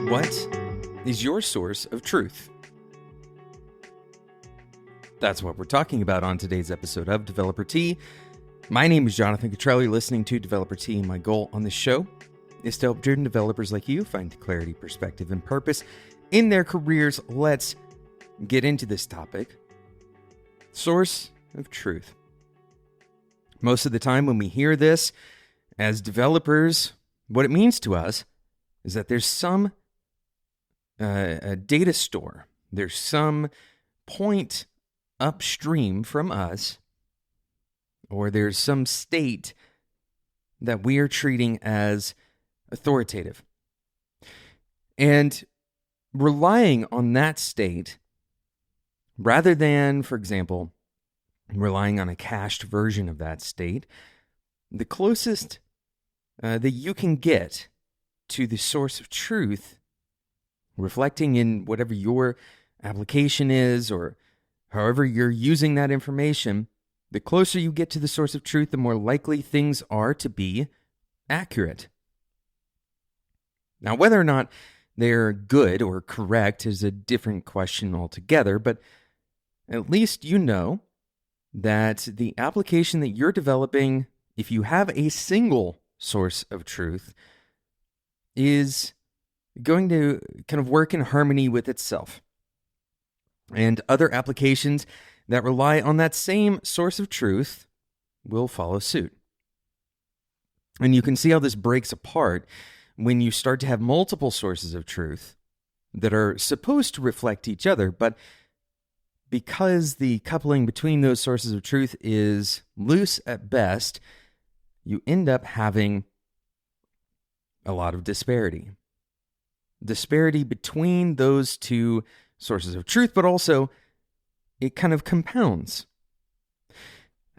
What is your source of truth? That's what we're talking about on today's episode of Developer Tea. My name is Jonathan Cottrelli, listening to Developer Tea, and my goal on this show is to help driven developers like you find clarity, perspective, and purpose in their careers. Let's get into this topic. Source of truth. Most of the time when we hear this as developers, what it means to us is that there's some a data store. There's some point upstream from us, or there's some state that we are treating as authoritative. And relying on that state, rather than, for example, relying on a cached version of that state, the closest that you can get to the source of truth, reflecting in whatever your application is or however you're using that information, the closer you get to the source of truth, the more likely things are to be accurate. Now, whether or not they're good or correct is a different question altogether, but at least you know that the application that you're developing, if you have a single source of truth, is going to kind of work in harmony with itself. And other applications that rely on that same source of truth will follow suit. And you can see how this breaks apart when you start to have multiple sources of truth that are supposed to reflect each other, but because the coupling between those sources of truth is loose at best, you end up having a lot of disparity. Disparity between those two sources of truth, but also it kind of compounds.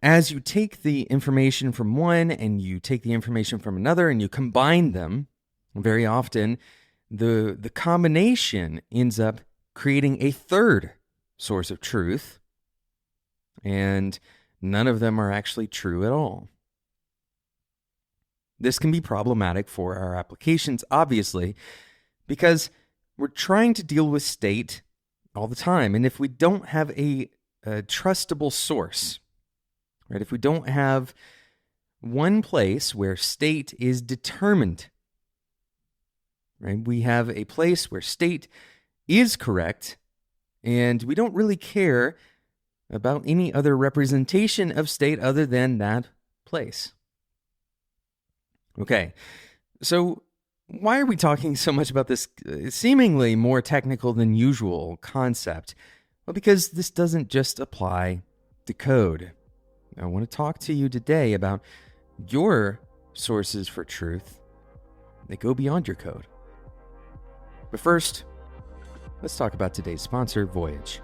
As you take the information from one and you take the information from another and you combine them, very often the combination ends up creating a third source of truth, and none of them are actually true at all. This can be problematic for our applications, obviously, because we're trying to deal with state all the time. And if we don't have a trustable source, right? If we don't have one place where state is determined, right? We have a place where state is correct, and we don't really care about any other representation of state other than that place. Okay, so why are we talking so much about this seemingly more technical than usual concept? Well, because this doesn't just apply to code. I want to talk to you today about your sources for truth that go beyond your code. But first, let's talk about today's sponsor, Voyage.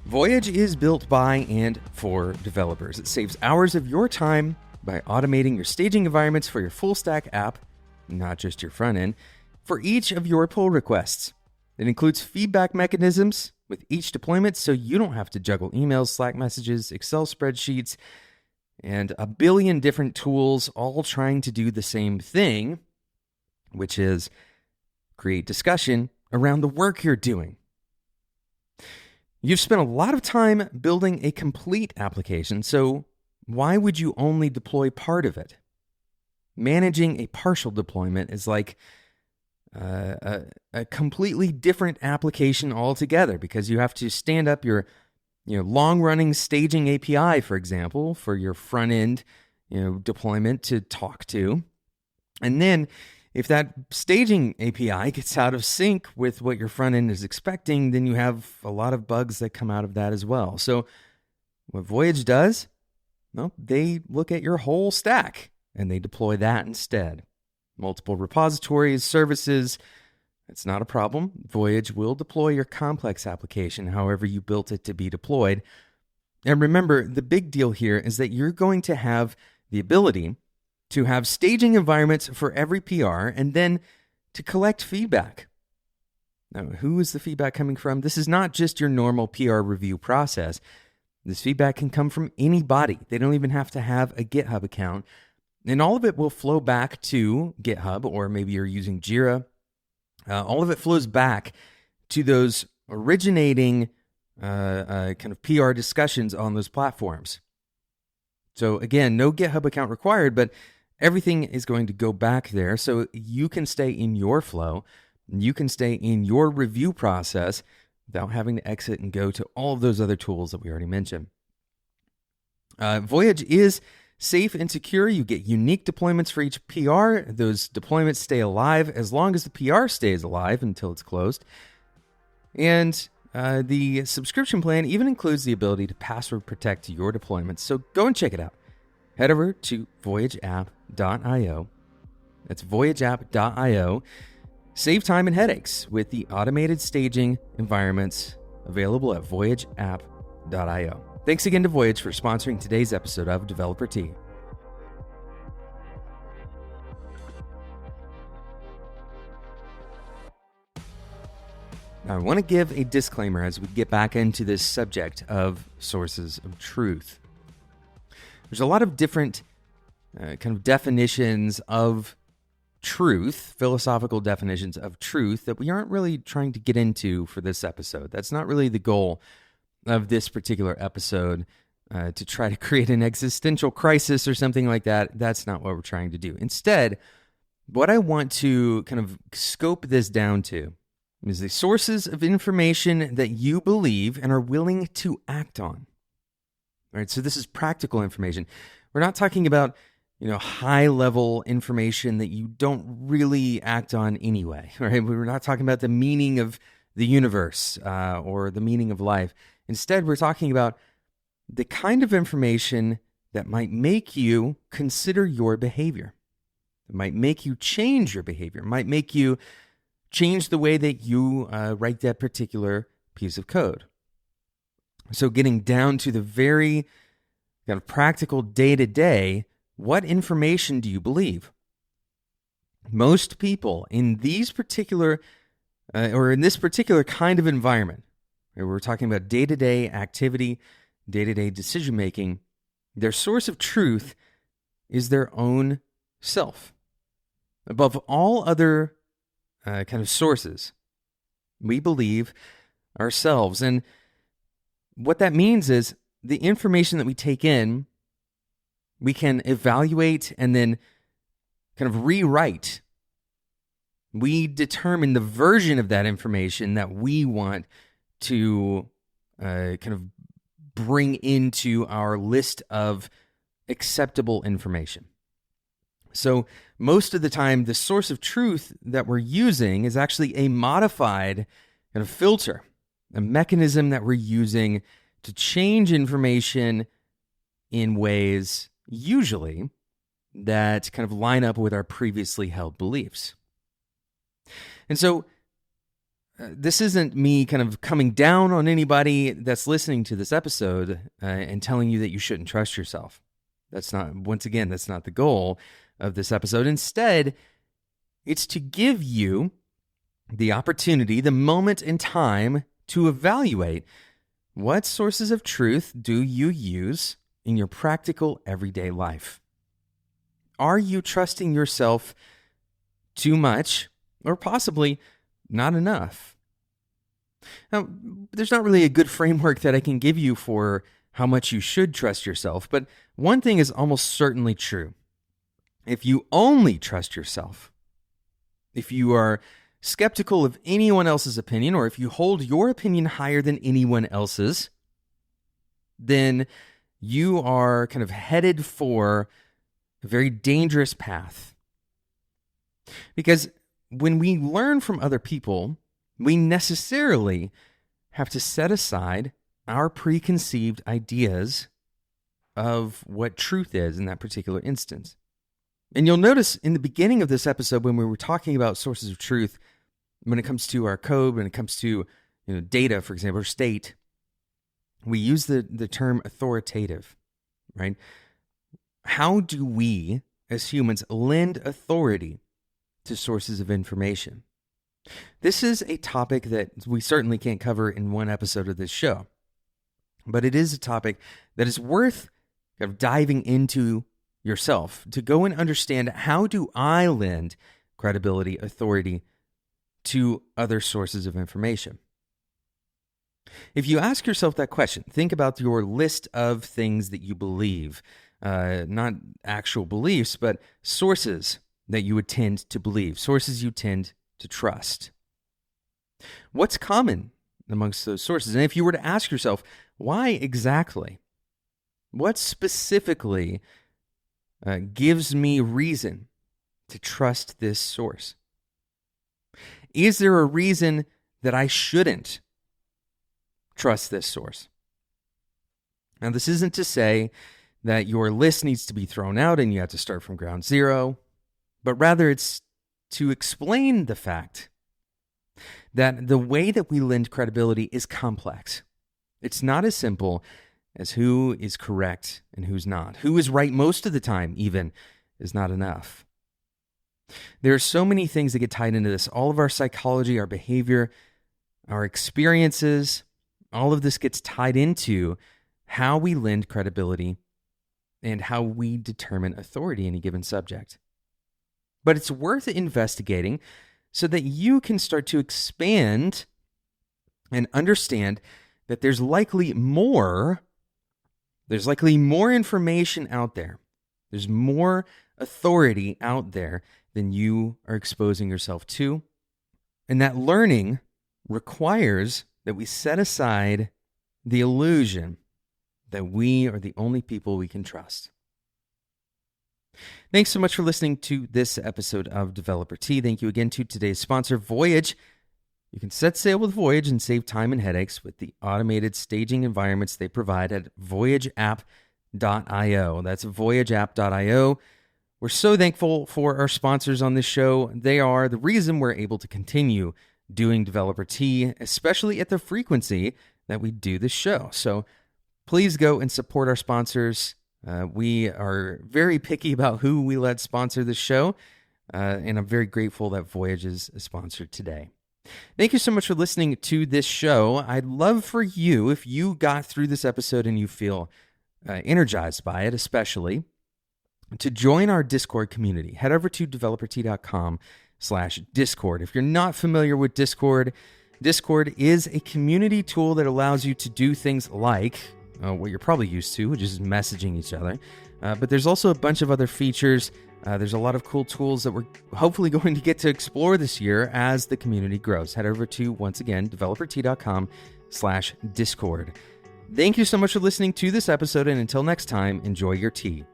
Voyage is built by and for developers. It saves hours of your time by automating your staging environments for your full-stack app, not just your front end, for each of your pull requests. It includes feedback mechanisms with each deployment, so you don't have to juggle emails, Slack messages, Excel spreadsheets, and a billion different tools all trying to do the same thing, which is create discussion around the work you're doing. You've spent a lot of time building a complete application, so why would you only deploy part of it? Managing a partial deployment is like a completely different application altogether, because you have to stand up your long-running staging API, for example, for your front-end deployment to talk to. And then if that staging API gets out of sync with what your front end is expecting, then you have a lot of bugs that come out of that as well. So what Voyage does, well, they look at your whole stack and they deploy that instead. Multiple repositories, services, it's not a problem. Voyage will deploy your complex application however you built it to be deployed. And remember, the big deal here is that you're going to have the ability to have staging environments for every PR and then to collect feedback. Now, who is the feedback coming from? This is not just your normal PR review process. This feedback can come from anybody. They don't even have to have a GitHub account. And all of it will flow back to GitHub, or maybe you're using Jira. All of it flows back to those originating kind of PR discussions on those platforms. So again, no GitHub account required, but everything is going to go back there so you can stay in your flow. You can stay in your review process without having to exit and go to all of those other tools that we already mentioned. Voyage is safe and secure. You get unique deployments for each PR. Those deployments stay alive as long as the PR stays alive until it's closed. And the subscription plan even includes the ability to password protect your deployments. So go and check it out. Head over to voyageapp.io. That's voyageapp.io. Save time and headaches with the automated staging environments available at voyageapp.io. Thanks again to Voyage for sponsoring today's episode of Developer Tea. Now, I want to give a disclaimer as we get back into this subject of sources of truth. There's a lot of different kind of definitions of truth, philosophical definitions of truth that we aren't really trying to get into for this episode. That's not really the goal of this particular episode, to try to create an existential crisis or something like that. That's not what we're trying to do. Instead, what I want to kind of scope this down to is the sources of information that you believe and are willing to act on. All right, so this is practical information. We're not talking about, high-level information that you don't really act on anyway, right? We're not talking about the meaning of the universe or the meaning of life. Instead, we're talking about the kind of information that might make you consider your behavior. It might make you change your behavior. It might make you change the way that you write that particular piece of code. So getting down to the very kind of practical day-to-day, what information do you believe? Most people in these particular, or in this particular kind of environment, where we're talking about day-to-day activity, day-to-day decision-making, their source of truth is their own self. Above all other kind of sources, we believe ourselves. And what that means is the information that we take in, we can evaluate and then kind of rewrite. We determine the version of that information that we want to kind of bring into our list of acceptable information. So most of the time, the source of truth that we're using is actually a modified kind of filter, a mechanism that we're using to change information in ways, usually, that kind of line up with our previously held beliefs. And so this isn't me kind of coming down on anybody that's listening to this episode and telling you that you shouldn't trust yourself. That's not the goal of this episode. Instead, it's to give you the opportunity, the moment in time to evaluate what sources of truth do you use in your practical everyday life. Are you trusting yourself too much or possibly not enough? Now, there's not really a good framework that I can give you for how much you should trust yourself, but one thing is almost certainly true. If you only trust yourself, if you are skeptical of anyone else's opinion, or if you hold your opinion higher than anyone else's, then you are kind of headed for a very dangerous path. Because when we learn from other people, we necessarily have to set aside our preconceived ideas of what truth is in that particular instance. And you'll notice in the beginning of this episode, when we were talking about sources of truth, when it comes to our code, when it comes to data, for example, or state, we use the term authoritative, right? How do we, as humans, lend authority to sources of information? This is a topic that we certainly can't cover in one episode of this show, but it is a topic that is worth kind of diving into yourself to go and understand, how do I lend credibility, authority to other sources of information? If you ask yourself that question, think about your list of things that you believe, not actual beliefs, but sources that you would tend to believe, sources you tend to trust. What's common amongst those sources? And if you were to ask yourself, why exactly? What specifically gives me reason to trust this source? Is there a reason that I shouldn't trust this source? Now, this isn't to say that your list needs to be thrown out and you have to start from ground zero, but rather it's to explain the fact that the way that we lend credibility is complex. It's not as simple as who is correct and who's not. Who is right most of the time, even, is not enough. There are so many things that get tied into this. All of our psychology, our behavior, our experiences, all of this gets tied into how we lend credibility and how we determine authority in a given subject. But it's worth investigating so that you can start to expand and understand that there's likely more information out there. There's more authority out there than you are exposing yourself to. And that learning requires that we set aside the illusion that we are the only people we can trust. Thanks so much for listening to this episode of Developer Tea. Thank you again to today's sponsor, Voyage. You can set sail with Voyage and save time and headaches with the automated staging environments they provide at voyageapp.io. That's voyageapp.io. We're so thankful for our sponsors on this show. They are the reason we're able to continue doing Developer Tea, especially at the frequency that we do this show. So please go and support our sponsors. We are very picky about who we let sponsor this show, and I'm very grateful that Voyage is sponsored today. Thank you so much for listening to this show. I'd love for you, if you got through this episode and you feel energized by it, especially, to join our Discord community. Head over to developertea.com/Discord. If you're not familiar with Discord, Discord is a community tool that allows you to do things like what you're probably used to, which is messaging each other. But there's also a bunch of other features. There's a lot of cool tools that we're hopefully going to get to explore this year as the community grows. Head over to, once again, developertea.com/Discord. Thank you so much for listening to this episode, and until next time, enjoy your tea.